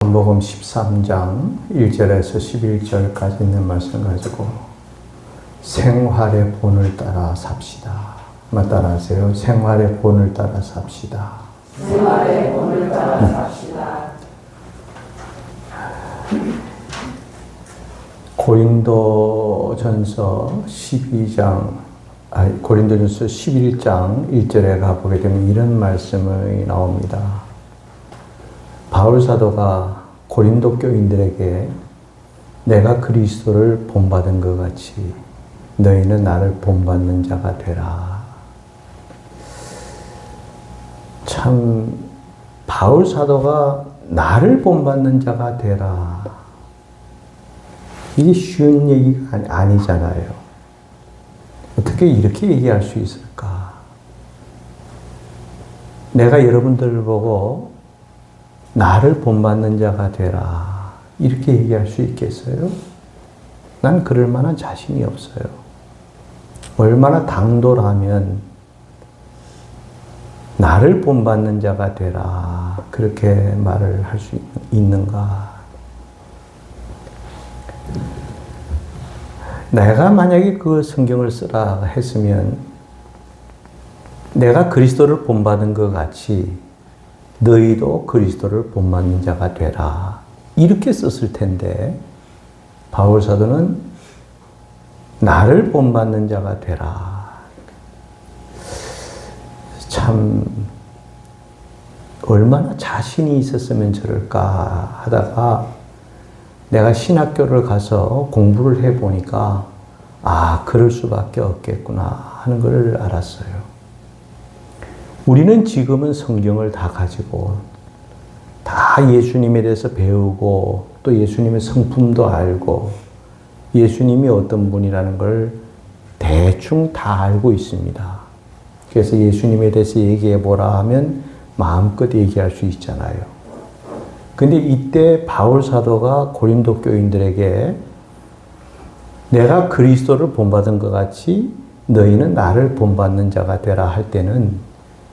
요한복음 13장 1절에서 11절까지 있는 말씀 가지고 생활의 본을 따라 삽시다. 한번 따라하세요. 생활의 본을 따라 삽시다. 생활의 본을 따라 삽시다. 고린도전서 11장 1절에 가보게 되면 이런 말씀이 나옵니다. 바울 사도가 고린도 교인들에게 내가 그리스도를 본받은 것 같이 너희는 나를 본받는 자가 되라. 참 바울 사도가 나를 본받는 자가 되라. 이게 쉬운 얘기가 아니잖아요. 어떻게 이렇게 얘기할 수 있을까? 내가 여러분들을 보고 나를 본받는 자가 되라. 이렇게 얘기할 수 있겠어요? 난 그럴 만한 자신이 없어요. 얼마나 당돌하면 나를 본받는 자가 되라. 그렇게 말을 할 수 있는가? 내가 만약에 그 성경을 쓰라 했으면 내가 그리스도를 본받은 것 같이 너희도 그리스도를 본받는 자가 되라. 이렇게 썼을 텐데 바울 사도는 나를 본받는 자가 되라. 참 얼마나 자신이 있었으면 저럴까 하다가 내가 신학교를 가서 공부를 해보니까 그럴 수밖에 없겠구나 하는 걸 알았어요. 우리는 지금은 성경을 다 가지고 다 예수님에 대해서 배우고 또 예수님의 성품도 알고 예수님이 어떤 분이라는 걸 대충 다 알고 있습니다. 그래서 예수님에 대해서 얘기해 보라 하면 마음껏 얘기할 수 있잖아요. 근데 이때 바울 사도가 고린도 교인들에게 내가 그리스도를 본받은 것 같이 너희는 나를 본받는 자가 되라 할 때는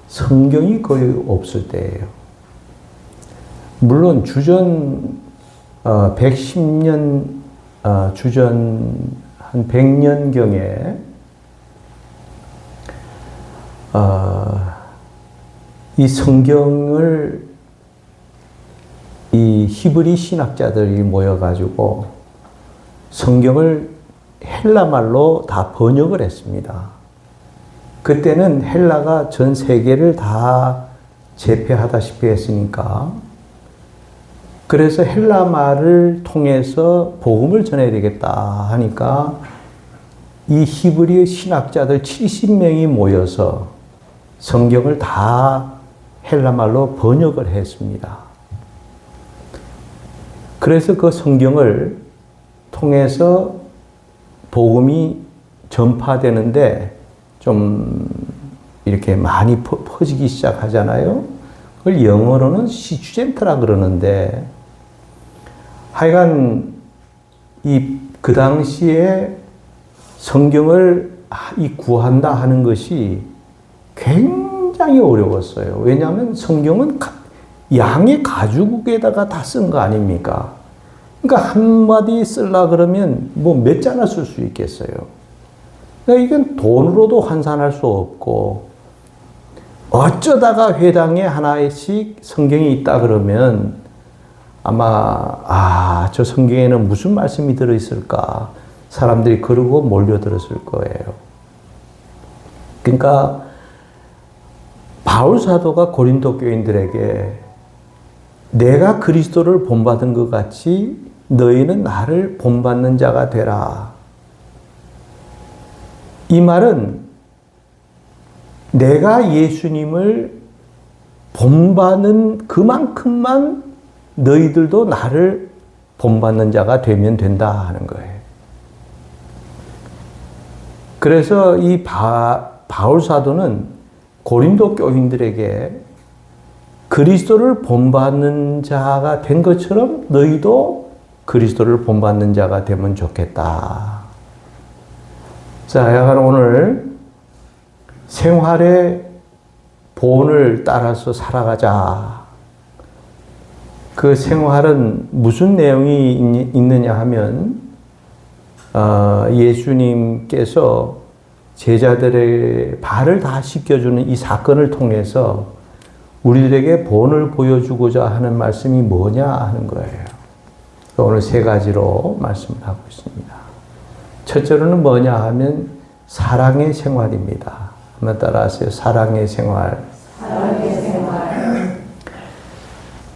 성경이 거의 없을 때예요. 물론 주전 110년 주전 한 100년경에 이 성경을 이 히브리 신학자들이 모여가지고 성경을 헬라말로 다 번역을 했습니다. 그때는 헬라가 전 세계를 다 제패하다시피 했으니까 그래서 헬라 말을 통해서 복음을 전해야 되겠다 하니까 이 히브리 신학자들 70명이 모여서 성경을 다 헬라 말로 번역을 했습니다. 그래서 그 성경을 통해서 복음이 전파되는데 좀 이렇게 많이 퍼지기 시작하잖아요. 그걸 영어로는 시추젠트라 그러는데 하여간 그 당시에 성경을 구한다 하는 것이 굉장히 어려웠어요. 왜냐하면 성경은 양의 가죽에다가 다 쓴 거 아닙니까? 그러니까 한마디 쓰려 그러면 뭐 몇 자나 쓸 수 있겠어요. 그러니까 이건 돈으로도 환산할 수 없고 어쩌다가 회당에 하나씩 성경이 있다 그러면 아마 저 성경에는 무슨 말씀이 들어있을까 사람들이 그러고 몰려들었을 거예요. 그러니까 바울 사도가 고린도 교인들에게 내가 그리스도를 본받은 것 같이 너희는 나를 본받는 자가 되라. 이 말은 내가 예수님을 본받는 그만큼만 너희들도 나를 본받는 자가 되면 된다 하는 거예요. 그래서 이 바울 사도는 고린도 교인들에게 그리스도를 본받는 자가 된 것처럼 너희도 그리스도를 본받는 자가 되면 좋겠다. 자, 약간 오늘 생활의 본을 따라서 살아가자. 그 생활은 무슨 내용이 있느냐 하면 예수님께서 제자들의 발을 다 씻겨주는 이 사건을 통해서 우리들에게 본을 보여주고자 하는 말씀이 뭐냐 하는 거예요. 오늘 세 가지로 말씀을 하고 있습니다. 첫째로는 뭐냐 하면 사랑의 생활입니다. 한번 따라하세요. 사랑의 생활. 사랑의 생활.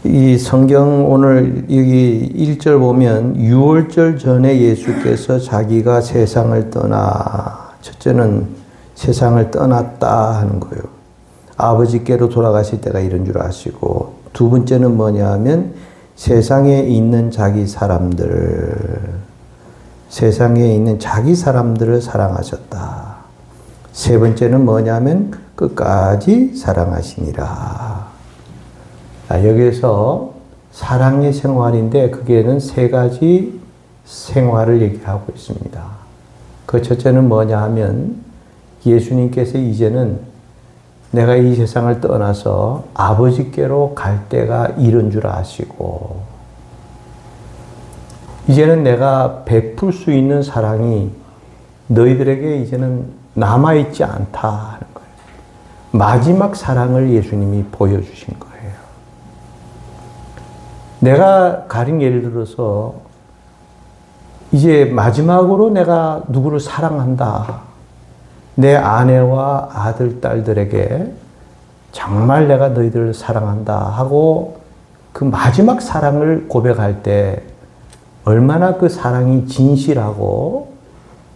이 성경 오늘 여기 1절 보면 유월절 전에 예수께서 자기가 세상을 떠나, 첫째는 세상을 떠났다 하는 거예요. 아버지께로 돌아가실 때가 이런 줄 아시고, 두 번째는 뭐냐 하면 세상에 있는 자기 사람들을 사랑하셨다. 세 번째는 뭐냐면 끝까지 사랑하시니라. 여기서 사랑의 생활인데 그게는 세 가지 생활을 얘기하고 있습니다. 그 첫째는 뭐냐 하면 예수님께서 이제는 내가 이 세상을 떠나서 아버지께로 갈 때가 이른 줄 아시고, 이제는 내가 베풀 수 있는 사랑이 너희들에게 이제는 남아있지 않다 하는 거예요. 마지막 사랑을 예수님이 보여주신 거예요. 내가 가령 예를 들어서 이제 마지막으로 내가 누구를 사랑한다. 내 아내와 아들, 딸들에게 정말 내가 너희들을 사랑한다 하고 그 마지막 사랑을 고백할 때 얼마나 그 사랑이 진실하고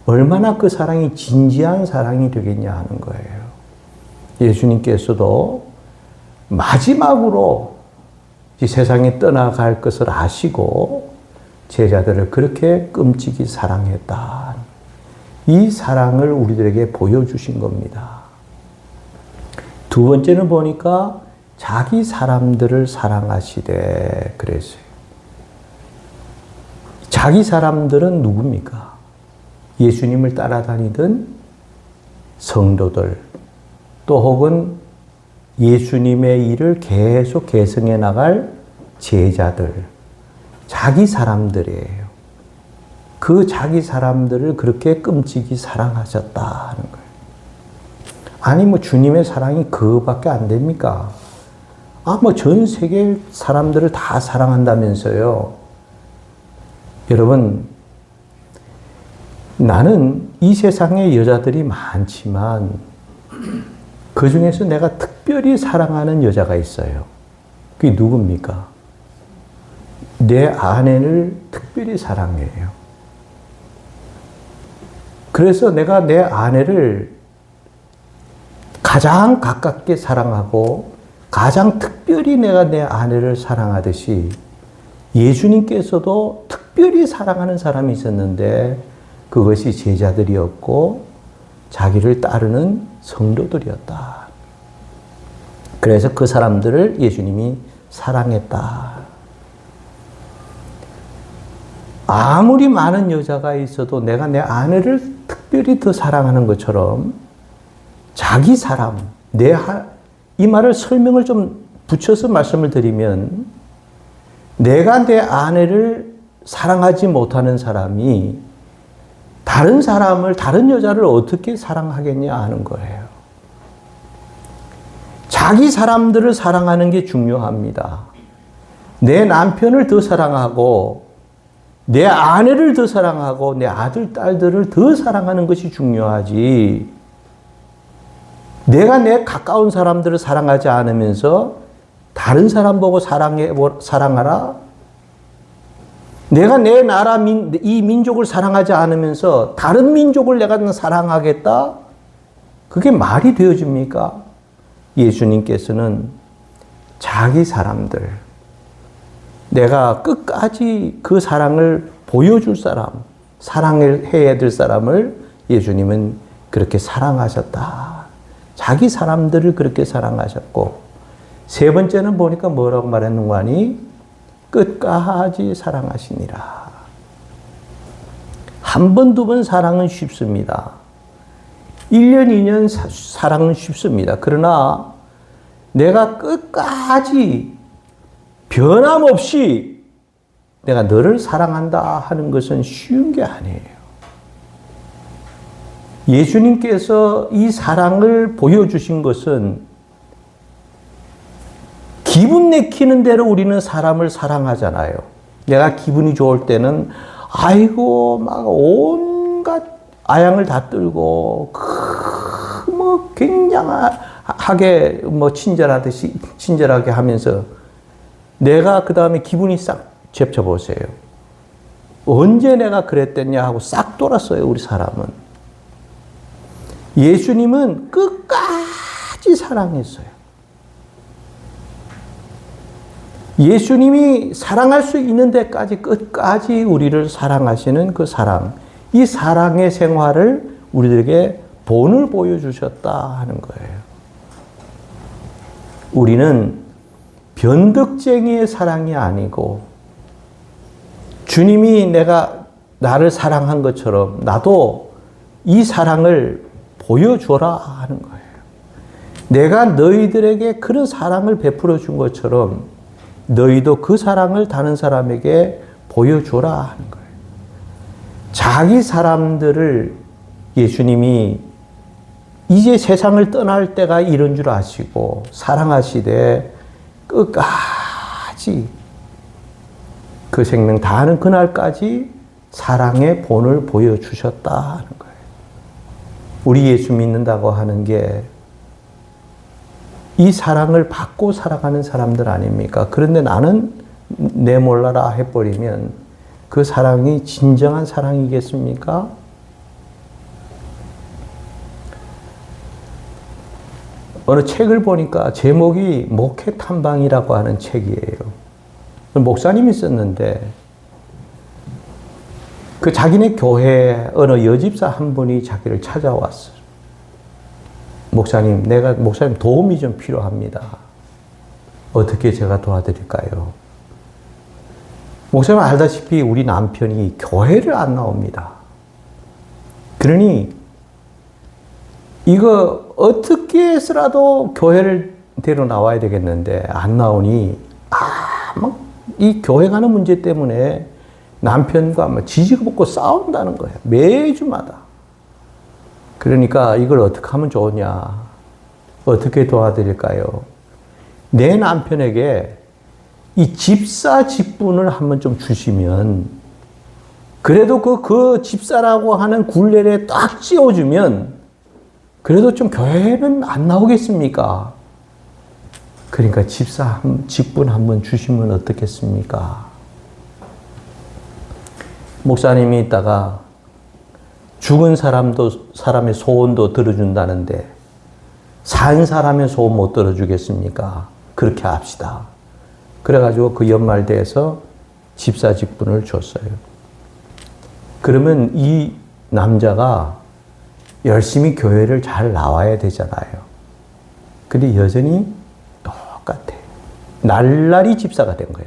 얼마나 그 사랑이 진지한 사랑이 되겠냐 하는 거예요. 예수님께서도 마지막으로 이 세상에 떠나갈 것을 아시고 제자들을 그렇게 끔찍이 사랑했다. 이 사랑을 우리들에게 보여주신 겁니다. 두 번째는 보니까 자기 사람들을 사랑하시되 그랬어요. 자기 사람들은 누굽니까? 예수님을 따라다니던 성도들, 또 혹은 예수님의 일을 계속 계승해 나갈 제자들, 자기 사람들이에요. 그 자기 사람들을 그렇게 끔찍이 사랑하셨다 하는 거예요. 아니 뭐 주님의 사랑이 그거밖에 안 됩니까? 뭐 전 세계 사람들을 다 사랑한다면서요. 여러분, 나는 이 세상에 여자들이 많지만 그 중에서 내가 특별히 사랑하는 여자가 있어요. 그게 누굽니까? 내 아내를 특별히 사랑해요. 그래서 내가 내 아내를 가장 가깝게 사랑하고 가장 특별히 내가 내 아내를 사랑하듯이 예수님께서도 특별히 사랑하는 사람이 있었는데 그것이 제자들이었고 자기를 따르는 성도들이었다. 그래서 그 사람들을 예수님이 사랑했다. 아무리 많은 여자가 있어도 내가 내 아내를 특별히 더 사랑하는 것처럼 자기 사람, 이 말을 설명을 좀 붙여서 말씀을 드리면 내가 내 아내를 사랑하지 못하는 사람이 다른 사람을, 다른 여자를 어떻게 사랑하겠냐 하는 거예요. 자기 사람들을 사랑하는 게 중요합니다. 내 남편을 더 사랑하고 내 아내를 더 사랑하고 내 아들, 딸들을 더 사랑하는 것이 중요하지. 내가 내 가까운 사람들을 사랑하지 않으면서 다른 사람 보고 사랑하라? 내가 내 나라, 이 민족을 사랑하지 않으면서 다른 민족을 내가 사랑하겠다? 그게 말이 되어집니까? 예수님께서는 자기 사람들, 내가 끝까지 그 사랑을 보여줄 사람, 사랑을 해야 될 사람을 예수님은 그렇게 사랑하셨다. 자기 사람들을 그렇게 사랑하셨고, 세 번째는 보니까 뭐라고 말했는가 하니 끝까지 사랑하시니라. 한 번, 두 번 사랑은 쉽습니다. 1년, 2년 사랑은 쉽습니다. 그러나 내가 끝까지 변함없이 내가 너를 사랑한다 하는 것은 쉬운 게 아니에요. 예수님께서 이 사랑을 보여주신 것은 기분 내키는 대로 우리는 사람을 사랑하잖아요. 내가 기분이 좋을 때는 아이고 막 온갖 아양을 다 떨고 뭐 굉장하게 뭐 친절하게 하면서 내가 그 다음에 기분이 싹 제쳐보세요. 언제 내가 그랬댔냐 하고 싹 돌았어요, 우리 사람은. 예수님은 끝까지 사랑했어요. 예수님이 사랑할 수 있는 데까지 끝까지 우리를 사랑하시는 그 사랑, 이 사랑의 생활을 우리들에게 본을 보여주셨다 하는 거예요. 우리는 변덕쟁이의 사랑이 아니고 주님이 나를 사랑한 것처럼 나도 이 사랑을 보여줘라 하는 거예요. 내가 너희들에게 그런 사랑을 베풀어 준 것처럼 너희도 그 사랑을 다른 사람에게 보여줘라 하는 거예요. 자기 사람들을 예수님이 이제 세상을 떠날 때가 이런 줄 아시고 사랑하시되 끝까지 그 생명 다하는 그날까지 사랑의 본을 보여주셨다 하는 거예요. 우리 예수 믿는다고 하는 게 이 사랑을 받고 살아가는 사람들 아닙니까? 그런데 나는 내 몰라라 해버리면 그 사랑이 진정한 사랑이겠습니까? 어느 책을 보니까 제목이 목회 탐방이라고 하는 책이에요. 목사님이 썼는데 그 자기네 교회에 어느 여집사 한 분이 자기를 찾아왔어요. 목사님 도움이 좀 필요합니다. 어떻게 제가 도와드릴까요? 목사님 알다시피 우리 남편이 교회를 안 나옵니다. 그러니 이거 어떻게 해서라도 교회를 데려 나와야 되겠는데 안 나오니 막 이 교회 가는 문제 때문에 남편과 막 지지고 볶고 싸운다는 거예요. 매주마다. 그러니까 이걸 어떻게 하면 좋으냐? 어떻게 도와드릴까요? 내 남편에게 이 집사 직분을 한번 좀 주시면 그래도 그 집사라고 하는 굴레에 딱 씌워주면 그래도 좀 교회는 안 나오겠습니까? 그러니까 집사 직분 한번 주시면 어떻겠습니까? 목사님이 있다가 죽은 사람의 소원도 들어준다는데 산 사람의 소원 못 들어주겠습니까? 그렇게 합시다. 그래가지고 그 연말대에서 집사 직분을 줬어요. 그러면 이 남자가 열심히 교회를 잘 나와야 되잖아요. 근데 여전히 똑같아. 날라리 집사가 된 거야.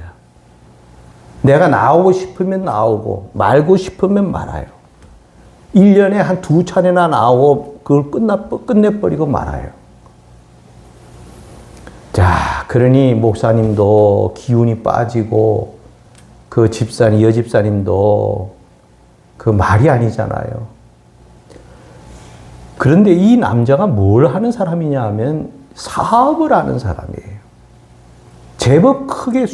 내가 나오고 싶으면 나오고 말고 싶으면 말아요. 1년에 한 2차례나 나오고 그걸 끝내버리고 말아요. 자, 그러니 목사님도 기운이 빠지고 그 여집사님도 그 말이 아니잖아요. 그런데 이 남자가 뭘 하는 사람이냐 하면 사업을 하는 사람이에요. 제법 크게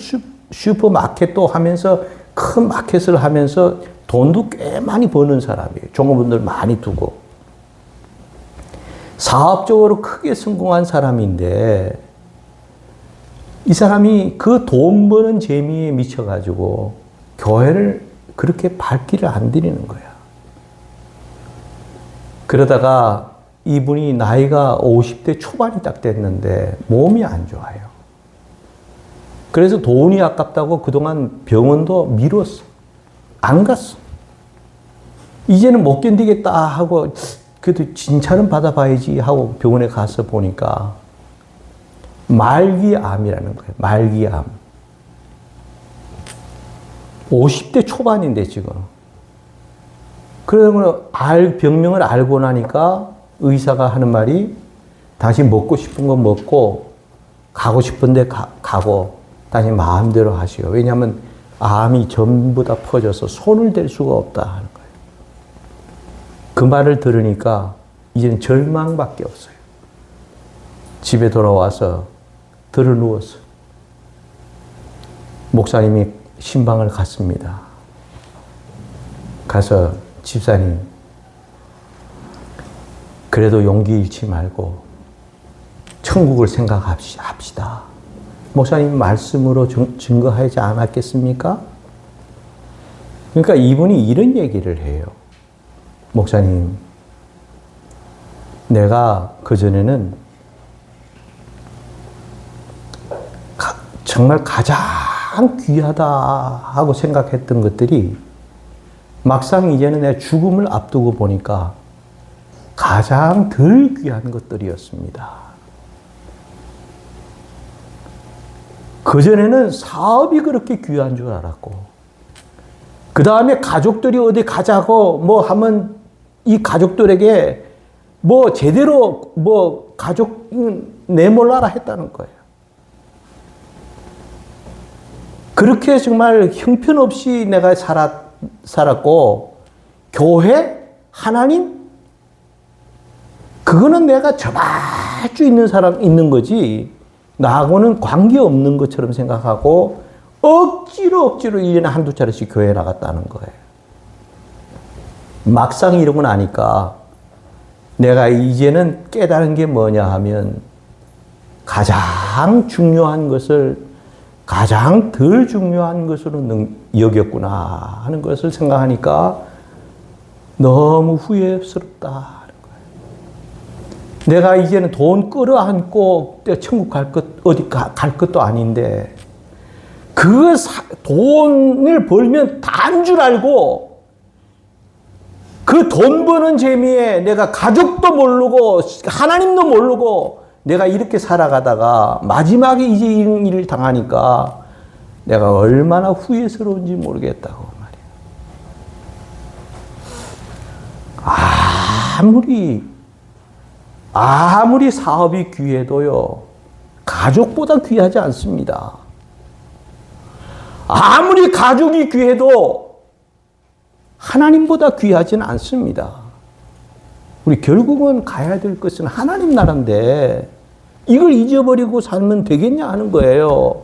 슈퍼마켓도 하면서 큰 마켓을 하면서 돈도 꽤 많이 버는 사람이에요. 종업원들 많이 두고. 사업적으로 크게 성공한 사람인데 이 사람이 그 돈 버는 재미에 미쳐가지고 교회를 그렇게 발길을 안 들이는 거야. 그러다가 이분이 나이가 50대 초반이 딱 됐는데 몸이 안 좋아요. 그래서 돈이 아깝다고 그동안 병원도 미뤘어. 안 갔어. 이제는 못 견디겠다 하고 그래도 진찰은 받아봐야지 하고 병원에 가서 보니까 말기암이라는 거예요. 말기암. 50대 초반인데 지금. 그러면 병명을 알고 나니까 의사가 하는 말이 다시 먹고 싶은 거 먹고 가고 싶은 데 가고 다시 마음대로 하시오. 왜냐하면 암이 전부 다 퍼져서 손을 댈 수가 없다 하는 거예요. 그 말을 들으니까 이제는 절망밖에 없어요. 집에 돌아와서 들어 누웠어요. 목사님이 신방을 갔습니다. 가서 집사님, 그래도 용기 잃지 말고 천국을 생각합시다. 목사님 말씀으로 증거하지 않았겠습니까? 그러니까 이분이 이런 얘기를 해요. 목사님, 내가 그전에는 정말 가장 귀하다 하고 생각했던 것들이 막상 이제는 내 죽음을 앞두고 보니까 가장 덜 귀한 것들이었습니다. 그전에는 사업이 그렇게 귀한 줄 알았고, 그 다음에 가족들이 어디 가자고 뭐 하면 이 가족들에게 뭐 제대로 뭐 가족 내몰라라 했다는 거예요. 그렇게 정말 형편없이 내가 살았고, 교회, 하나님, 그거는 내가 저발 수 있는 거지, 나하고는 관계없는 것처럼 생각하고, 억지로 1년에 한두 차례씩 교회 나갔다는 거예요. 막상 이러고 나니까 내가 이제는 깨달은 게 뭐냐 하면, 가장 중요한 것을 가장 덜 중요한 것으로 여겼구나 하는 것을 생각하니까 너무 후회스럽다 하는 거예요. 내가 이제는 돈 끌어안고 천국 어디 갈 것도 아닌데, 그 돈을 벌면 다인 줄 알고, 그 돈 버는 재미에 내가 가족도 모르고 하나님도 모르고 내가 이렇게 살아가다가 마지막에 이제 이런 일을 당하니까 내가 얼마나 후회스러운지 모르겠다고 말이에요. 아무리 사업이 귀해도요, 가족보다 귀하지 않습니다. 아무리 가족이 귀해도 하나님보다 귀하지는 않습니다. 우리 결국은 가야 될 것은 하나님 나라인데 이걸 잊어버리고 살면 되겠냐 하는 거예요.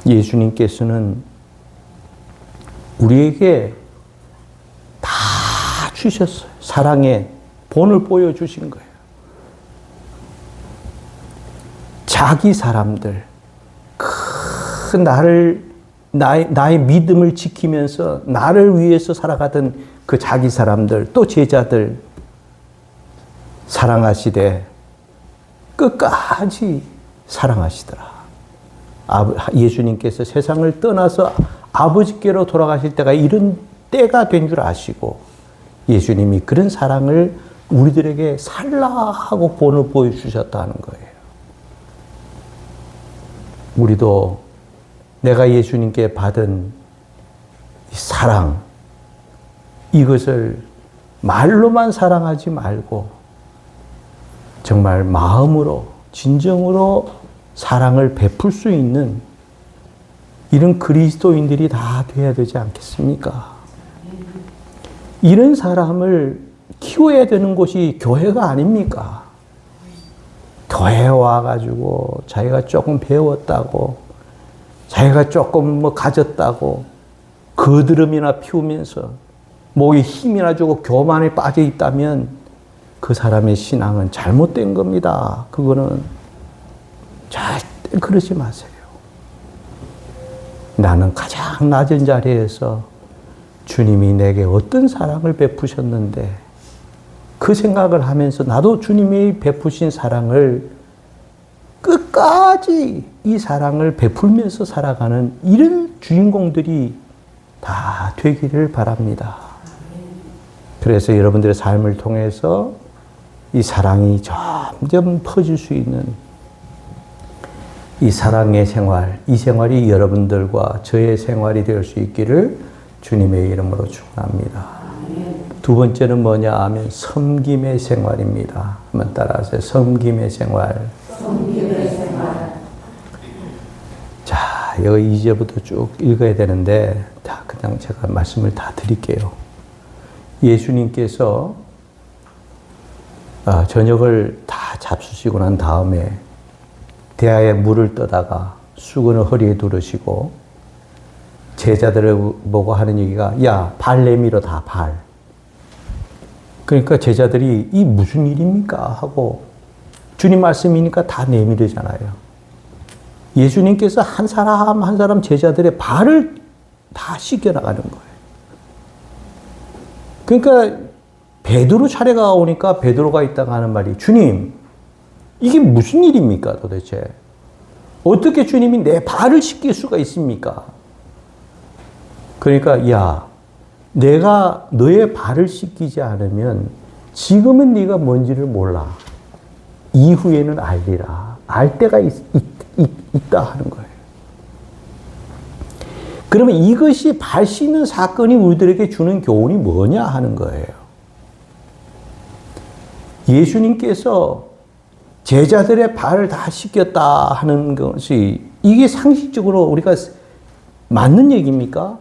예수님께서는 우리에게 다 주셨어요. 사랑의 본을 보여주신 거예요. 자기 사람들, 나의 믿음을 지키면서 나를 위해서 살아가던 그 자기 사람들, 또 제자들 사랑하시되 끝까지 사랑하시더라. 예수님께서 세상을 떠나서 아버지께로 돌아가실 때가 이런 때가 된 줄 아시고, 예수님이 그런 사랑을 우리들에게 살라 하고 본을 보여주셨다는 거예요. 우리도 내가 예수님께 받은 이 사랑, 이것을 말로만 사랑하지 말고 정말 마음으로, 진정으로 사랑을 베풀 수 있는 이런 그리스도인들이 다 돼야 되지 않겠습니까? 이런 사람을 키워야 되는 곳이 교회가 아닙니까? 교회에 와가지고 자기가 조금 배웠다고, 자기가 조금 뭐 가졌다고 거드름이나 피우면서 목에 힘이나 주고 교만에 빠져 있다면 그 사람의 신앙은 잘못된 겁니다. 그거는 절대 그러지 마세요. 나는 가장 낮은 자리에서 주님이 내게 어떤 사랑을 베푸셨는데, 그 생각을 하면서 나도 주님이 베푸신 사랑을 끝까지 이 사랑을 베풀면서 살아가는 이런 주인공들이 다 되기를 바랍니다. 그래서 여러분들의 삶을 통해서 이 사랑이 점점 퍼질 수 있는 이 사랑의 생활, 이 생활이 여러분들과 저의 생활이 될 수 있기를 주님의 이름으로 축원합니다. 두 번째는 뭐냐 하면 섬김의 생활입니다. 한번 따라하세요. 섬김의 생활. 섬김의 생활. 여기 이제부터 쭉 읽어야 되는데, 그냥 제가 말씀을 다 드릴게요. 예수님께서 저녁을 다 잡수시고 난 다음에 대야에 물을 떠다가 수건을 허리에 두르시고 제자들을 보고 하는 얘기가, 야, 발 내밀어 다 발. 그러니까 제자들이 이 무슨 일입니까? 하고 주님 말씀이니까 다 내밀으잖아요. 예수님께서 한 사람 한 사람 제자들의 발을 다 씻겨 나가는 거예요. 그러니까 베드로 차례가 오니까 베드로가 있다가 하는 말이, 주님, 이게 무슨 일입니까 도대체? 어떻게 주님이 내 발을 씻길 수가 있습니까? 그러니까, 야, 내가 너의 발을 씻기지 않으면 지금은 네가 뭔지를 몰라. 이후에는 알리라. 알 때가 있다 하는 거예요. 그러면 이것이 발 씻는 사건이 우리들에게 주는 교훈이 뭐냐 하는 거예요. 예수님께서 제자들의 발을 다 씻겼다 하는 것이, 이게 상식적으로 우리가 맞는 얘기입니까?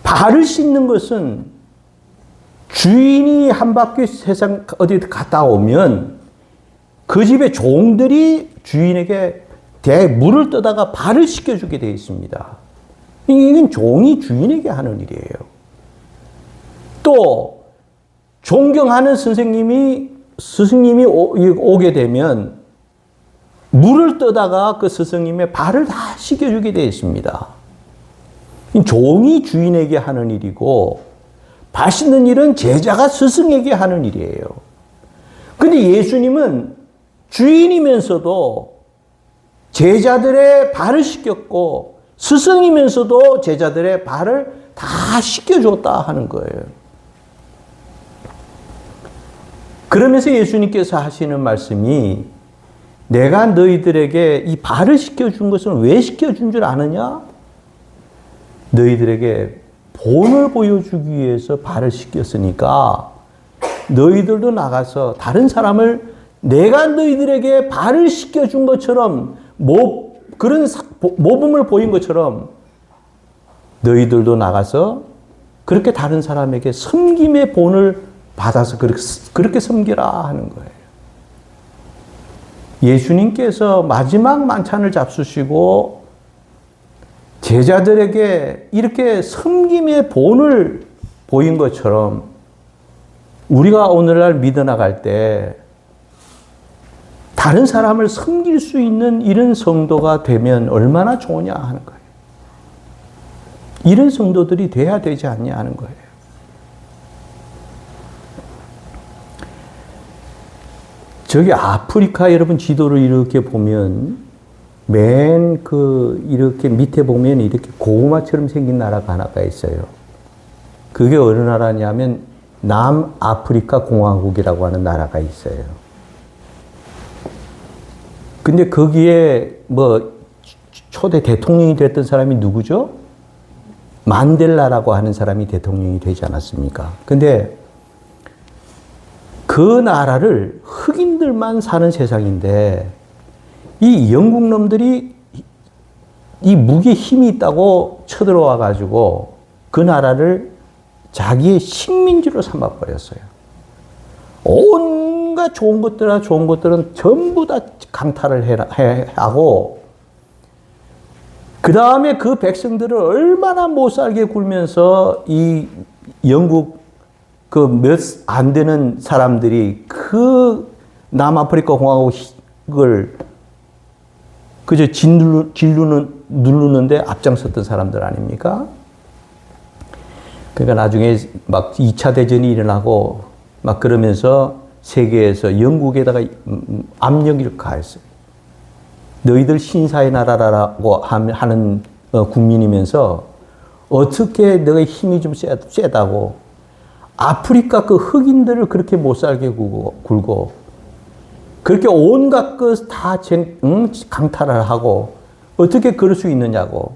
발을 씻는 것은 주인이 한 바퀴 세상 어디 갔다 오면 그 집의 종들이 주인에게 물을 떠다가 발을 씻겨주게 되어 있습니다. 이건 종이 주인에게 하는 일이에요. 또 존경하는 스승님이 오게 되면 물을 떠다가 그 스승님의 발을 다 씻겨주게 되어 있습니다. 종이 주인에게 하는 일이고, 발 씻는 일은 제자가 스승에게 하는 일이에요. 근데 예수님은 주인이면서도 제자들의 발을 씻겼고, 스승이면서도 제자들의 발을 다 씻겨줬다 하는 거예요. 그러면서 예수님께서 하시는 말씀이, 내가 너희들에게 이 발을 씻겨준 것은 왜 씻겨준 줄 아느냐? 너희들에게 본을 보여주기 위해서 발을 씻겼으니까 너희들도 나가서 다른 사람을 내가 너희들에게 발을 씻겨준 것처럼 그런 모범을 보인 것처럼 너희들도 나가서 그렇게 다른 사람에게 섬김의 본을 받아서 그렇게 섬기라 하는 거예요. 예수님께서 마지막 만찬을 잡수시고 제자들에게 이렇게 섬김의 본을 보인 것처럼 우리가 오늘날 믿어나갈 때 다른 사람을 섬길 수 있는 이런 성도가 되면 얼마나 좋으냐 하는 거예요. 이런 성도들이 돼야 되지 않냐 하는 거예요. 저기 아프리카 여러분 지도를 이렇게 보면 이렇게 밑에 보면 이렇게 고구마처럼 생긴 나라가 하나가 있어요. 그게 어느 나라냐면 남아프리카 공화국이라고 하는 나라가 있어요. 근데 거기에 초대 대통령이 됐던 사람이 누구죠? 만델라라고 하는 사람이 대통령이 되지 않았습니까? 근데 그 나라를 흑인들만 사는 세상인데 이 영국 놈들이 이 무기에 힘이 있다고 쳐들어와 가지고 그 나라를 자기의 식민지로 삼아버렸어요. 온갖 좋은 것들은 전부 다 강탈을 하고 그 다음에 그 백성들을 얼마나 못 살게 굴면서 이 영국 그 몇 안 되는 사람들이 그 남아프리카 공화국을 그저 누르는데 앞장섰던 사람들 아닙니까? 그러니까 나중에 막 2차 대전이 일어나고 막 그러면서 세계에서 영국에다가 압력을 가했어요. 너희들 신사의 나라라고 하는 국민이면서 어떻게 너의 힘이 좀 세다고 아프리카 그 흑인들을 그렇게 못 살게 굴고 그렇게 온갖 것 다 강탈을 하고 어떻게 그럴 수 있느냐고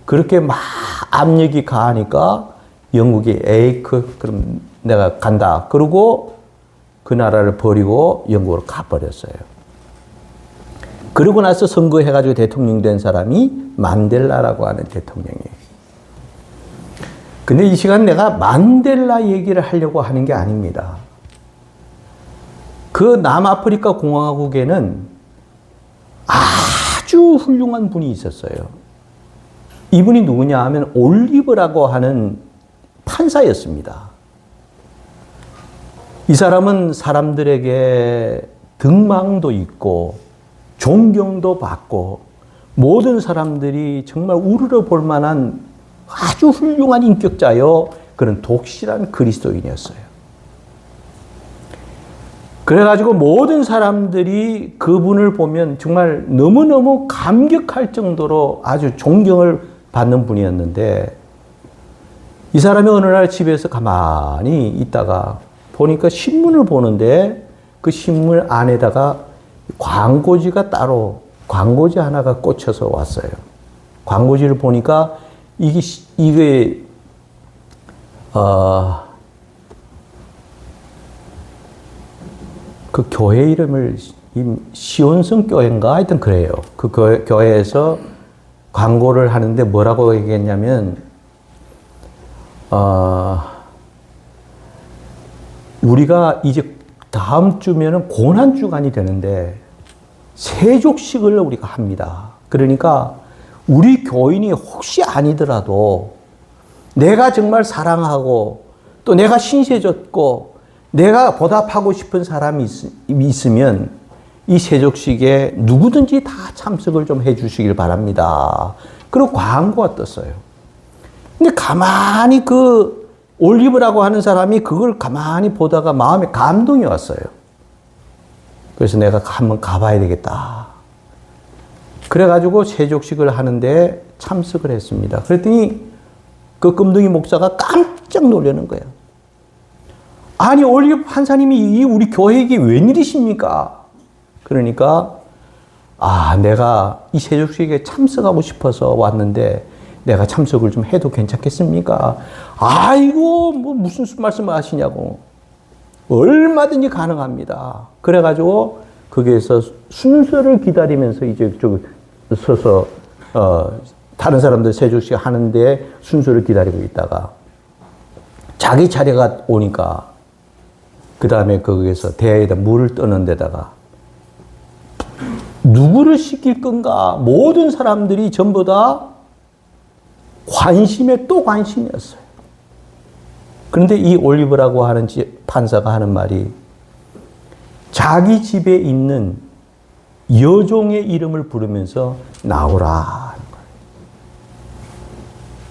그렇게 막 압력이 가하니까 영국이 그럼 내가 간다. 그러고 그 나라를 버리고 영국으로 가버렸어요. 그러고 나서 선거해가지고 대통령 된 사람이 만델라라고 하는 대통령이에요. 근데 이 시간 내가 만델라 얘기를 하려고 하는 게 아닙니다. 그 남아프리카 공화국에는 아주 훌륭한 분이 있었어요. 이분이 누구냐 하면 올리브라고 하는 판사였습니다. 이 사람은 사람들에게 등망도 있고 존경도 받고 모든 사람들이 정말 우러러 볼 만한 아주 훌륭한 인격자요. 그런 독실한 그리스도인이었어요. 그래가지고 모든 사람들이 그분을 보면 정말 너무너무 감격할 정도로 아주 존경을 받는 분이었는데 이 사람이 어느 날 집에서 가만히 있다가 보니까 신문을 보는데 그 신문 안에다가 광고지가 따로 광고지 하나가 꽂혀서 왔어요. 광고지를 보니까 이게 그 교회 이름을 시온성 교회인가 하여튼 그래요. 그 교회에서 광고를 하는데 뭐라고 얘기했냐면 우리가 이제 다음 주면은 고난주간이 되는데 세족식을 우리가 합니다. 그러니까 우리 교인이 혹시 아니더라도 내가 정말 사랑하고 또 내가 신세졌고 내가 보답하고 싶은 사람이 있으면 이 세족식에 누구든지 다 참석을 좀 해주시길 바랍니다. 그리고 광고가 떴어요. 근데 가만히 그 올리브라고 하는 사람이 그걸 가만히 보다가 마음에 감동이 왔어요. 그래서 내가 한번 가봐야 되겠다. 그래가지고 세족식을 하는데 참석을 했습니다. 그랬더니 그 금둥이 목사가 깜짝 놀라는 거예요. 아니, 올리브 판사님이 우리 교회에게 웬일이십니까? 그러니까, 내가 이 세족식에 참석하고 싶어서 왔는데, 내가 참석을 좀 해도 괜찮겠습니까? 아이고, 뭐 무슨 말씀을 하시냐고. 얼마든지 가능합니다. 그래가지고, 거기에서 순서를 기다리면서 이제 좀 서서, 다른 사람들 세족식 하는데 순서를 기다리고 있다가, 자기 차례가 오니까, 그 다음에 거기에서 대야에다 물을 떠는 데다가 누구를 시킬 건가? 모든 사람들이 전부 다 관심에 또 관심이었어요. 그런데 이 올리브라고 하는 판사가 하는 말이 자기 집에 있는 여종의 이름을 부르면서 나오라 하는 거예요.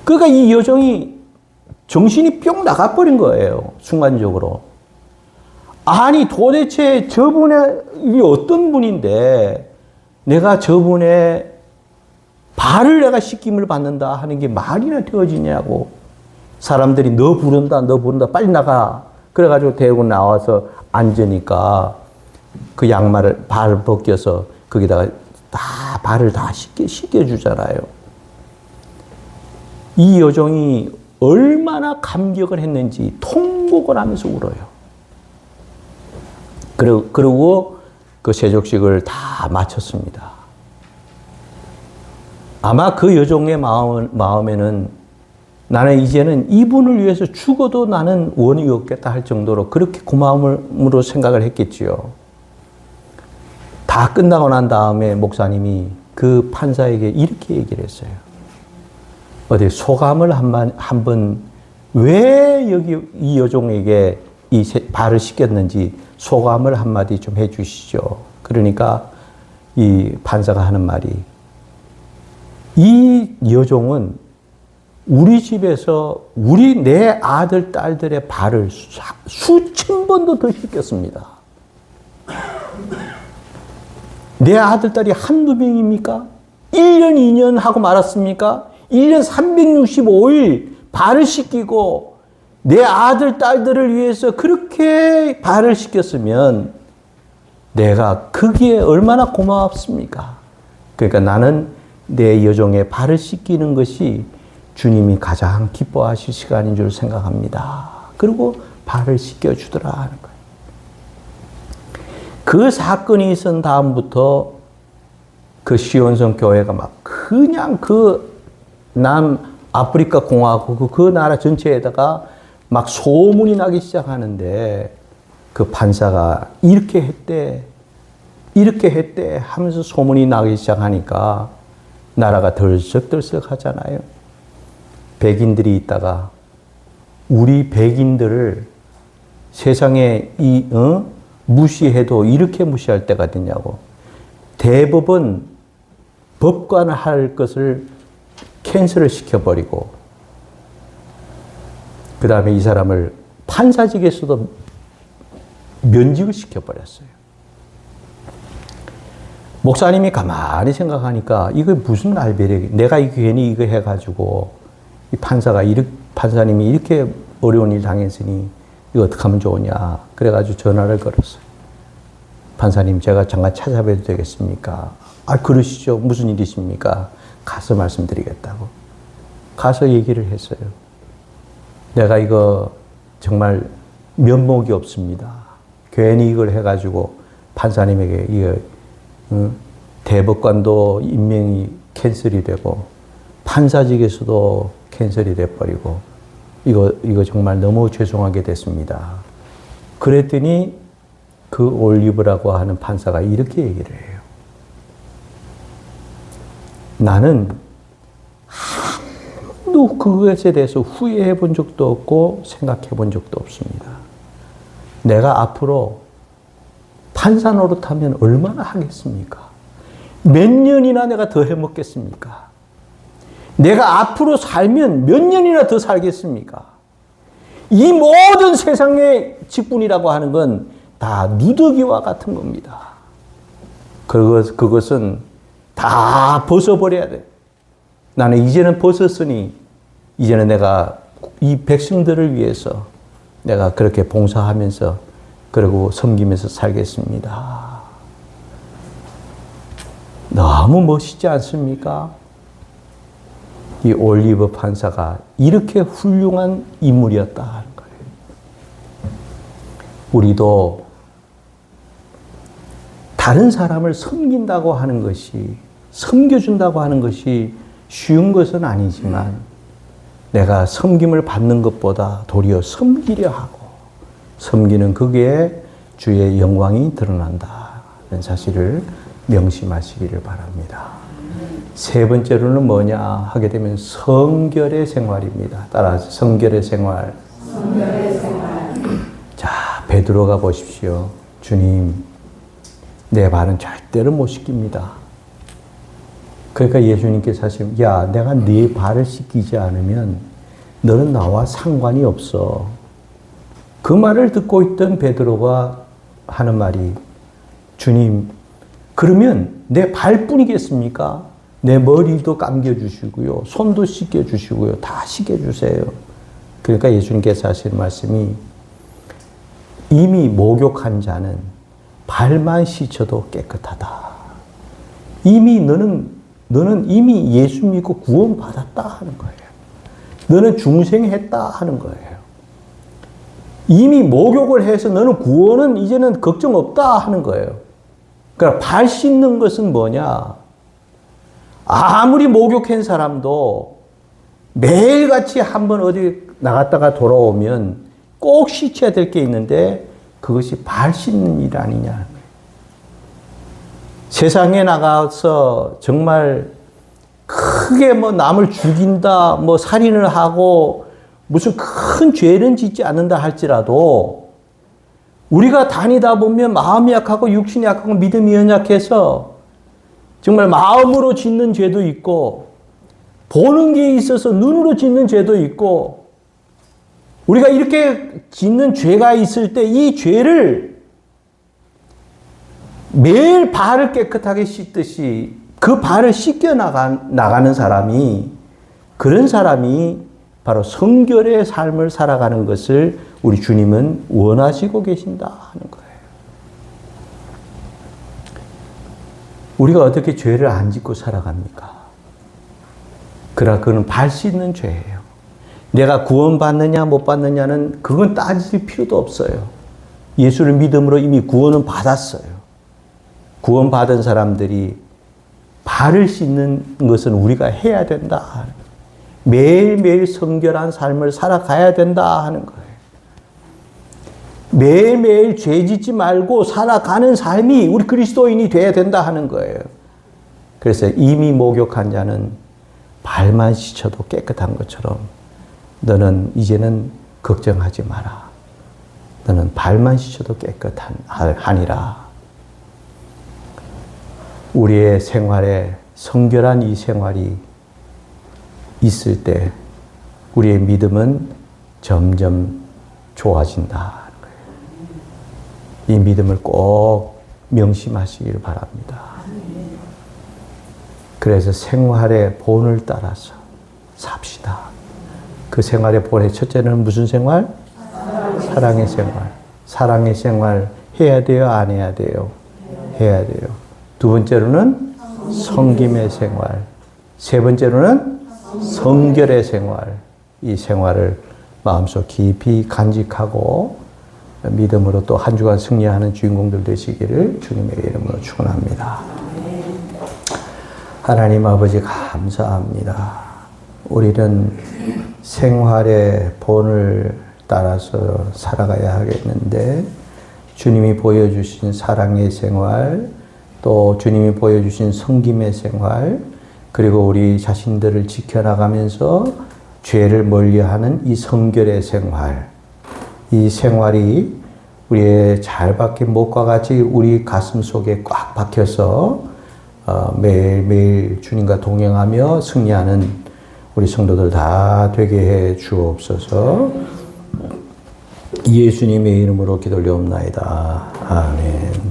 그러니까 이 여종이 정신이 뿅 나가버린 거예요. 순간적으로. 아니, 도대체 저분이 어떤 분인데 내가 저분의 발을 내가 씻김을 받는다 하는 게 말이나 되어지냐고. 사람들이 너 부른다, 빨리 나가. 그래가지고 대고 나와서 앉으니까 그 양말을 발 벗겨서 거기다가 다 발을 다 씻겨주잖아요. 이 여종이 얼마나 감격을 했는지 통곡을 하면서 울어요. 그리고 그 세족식을 다 마쳤습니다. 아마 그 여종의 마음에는 나는 이제는 이분을 위해서 죽어도 나는 원이 없겠다 할 정도로 그렇게 고마움으로 생각을 했겠지요. 다 끝나고 난 다음에 목사님이 그 판사에게 이렇게 얘기를 했어요. 어디 소감을 한번 왜 여기 이 여종에게 이 발을 씻겼는지 소감을 한마디 좀 해 주시죠. 그러니까 이 판사가 하는 말이 이 여종은 우리 집에서 내 아들, 딸들의 발을 수천 번도 더 씻겼습니다. 내 아들, 딸이 한두 명입니까? 1년, 2년 하고 말았습니까? 1년 365일 발을 씻기고 내 아들, 딸들을 위해서 그렇게 발을 씻겼으면 내가 그게 얼마나 고맙습니까? 그러니까 나는 내 여종의 발을 씻기는 것이 주님이 가장 기뻐하실 시간인 줄 생각합니다. 그리고 발을 씻겨주더라 하는 거예요. 그 사건이 있은 다음부터 그 시온성 교회가 막 그냥 그 남아프리카 공화국 그 나라 전체에다가 막 소문이 나기 시작하는데 그 판사가 이렇게 했대 하면서 소문이 나기 시작하니까 나라가 덜썩덜썩 하잖아요. 백인들이 있다가 우리 백인들을 세상에 무시해도 이렇게 무시할 때가 됐냐고. 대법원 법관을 할 것을 캔슬을 시켜버리고 그 다음에 이 사람을 판사직에서도 면직을 시켜버렸어요. 목사님이 가만히 생각하니까 이거 무슨 날벼락이 내가 괜히 이거 해가지고 이 판사님이 이렇게 어려운 일 당했으니 이거 어떻게 하면 좋으냐. 그래가지고 전화를 걸었어요. 판사님 제가 잠깐 찾아뵈도 되겠습니까? 아 그러시죠. 무슨 일이십니까? 가서 말씀드리겠다고. 가서 얘기를 했어요. 내가 이거 정말 면목이 없습니다. 괜히 이걸 해가지고 판사님에게 이거 대법관도 임명이 캔슬이 되고 판사직에서도 캔슬이 돼버리고 이거 정말 너무 죄송하게 됐습니다. 그랬더니 그 올리브라고 하는 판사가 이렇게 얘기를 해요. 나는 아무도 그것에 대해서 후회해 본 적도 없고 생각해 본 적도 없습니다. 내가 앞으로 판사 노릇하면 얼마나 하겠습니까? 몇 년이나 내가 더 해먹겠습니까? 내가 앞으로 살면 몇 년이나 더 살겠습니까? 이 모든 세상의 직분이라고 하는 건 다 누더기와 같은 겁니다. 그것은 다 벗어버려야 돼. 나는 이제는 벗었으니 이제는 내가 이 백성들을 위해서 내가 그렇게 봉사하면서 그리고 섬기면서 살겠습니다. 너무 멋있지 않습니까? 이 올리브 판사가 이렇게 훌륭한 인물이었다 하는 거예요. 우리도 다른 사람을 섬긴다고 하는 것이, 섬겨준다고 하는 것이 쉬운 것은 아니지만 내가 섬김을 받는 것보다 도리어 섬기려 하고 섬기는 그게 주의 영광이 드러난다는 사실을 명심하시기를 바랍니다. 세 번째로는 뭐냐 하게 되면 성결의 생활입니다. 따라서 성결의 생활. 성결의 생활. 자, 베드로가 보십시오. 주님, 내 발은 절대로 못 씻깁니다. 그러니까 예수님께서 하시면, 야, 내가 네 발을 씻기지 않으면 너는 나와 상관이 없어. 그 말을 듣고 있던 베드로가 하는 말이, 주님, 그러면 내 발뿐이겠습니까? 내 머리도 감겨주시고요. 손도 씻겨주시고요. 다 씻겨주세요. 그러니까 예수님께서 하시는 말씀이, 이미 목욕한 자는 발만 씻어도 깨끗하다. 이미 너는 이미 예수 믿고 구원받았다 하는 거예요. 너는 중생했다 하는 거예요. 이미 목욕을 해서 너는 구원은 이제는 걱정 없다 하는 거예요. 그러니까 발 씻는 것은 뭐냐? 아무리 목욕한 사람도 매일같이 한번 어디 나갔다가 돌아오면 꼭 씻어야 될 게 있는데 그것이 발 씻는 일 아니냐. 세상에 나가서 정말 크게 뭐 남을 죽인다, 뭐 살인을 하고 무슨 큰 죄는 짓지 않는다 할지라도 우리가 다니다 보면 마음이 약하고 육신이 약하고 믿음이 연약해서 정말 마음으로 짓는 죄도 있고 보는 게 있어서 눈으로 짓는 죄도 있고 우리가 이렇게 짓는 죄가 있을 때 이 죄를 매일 발을 깨끗하게 씻듯이 그 발을 씻겨 나가는 사람이 그런 사람이 바로 성결의 삶을 살아가는 것을 우리 주님은 원하시고 계신다 하는 거예요. 우리가 어떻게 죄를 안 짓고 살아갑니까? 그거는 발 씻는 죄예요. 내가 구원받느냐 못 받느냐는 그건 따질 필요도 없어요. 예수를 믿음으로 이미 구원은 받았어요. 구원받은 사람들이 발을 씻는 것은 우리가 해야 된다. 매일매일 성결한 삶을 살아가야 된다 하는 거예요. 매일매일 죄 짓지 말고 살아가는 삶이 우리 그리스도인이 돼야 된다 하는 거예요. 그래서 이미 목욕한 자는 발만 씻어도 깨끗한 것처럼 너는 이제는 걱정하지 마라. 너는 발만 씻어도 깨끗하니라. 우리의 생활에 성결한 이 생활이 있을 때 우리의 믿음은 점점 좋아진다. 이 믿음을 꼭 명심하시길 바랍니다. 그래서 생활의 본을 따라서 삽시다. 그 생활의 본의 첫째는 무슨 생활? 사랑의 생활. 사랑의 생활 해야 돼요? 안 해야 돼요? 해야 돼요. 두 번째로는 섬김의 생활. 세 번째로는 성결의 생활. 이 생활을 마음속 깊이 간직하고 믿음으로 또 한 주간 승리하는 주인공들 되시기를 주님의 이름으로 축원합니다. 하나님 아버지 감사합니다. 우리는 생활의 본을 따라서 살아가야 하겠는데 주님이 보여주신 사랑의 생활, 또 주님이 보여주신 섬김의 생활, 그리고 우리 자신들을 지켜나가면서 죄를 멀리하는 이 성결의 생활, 이 생활이 우리의 잘 박힌 못과 같이 우리 가슴 속에 꽉 박혀서 매일매일 주님과 동행하며 승리하는 우리 성도들 다 되게 해 주옵소서. 예수님의 이름으로 기도 올려옵나이다. 아멘.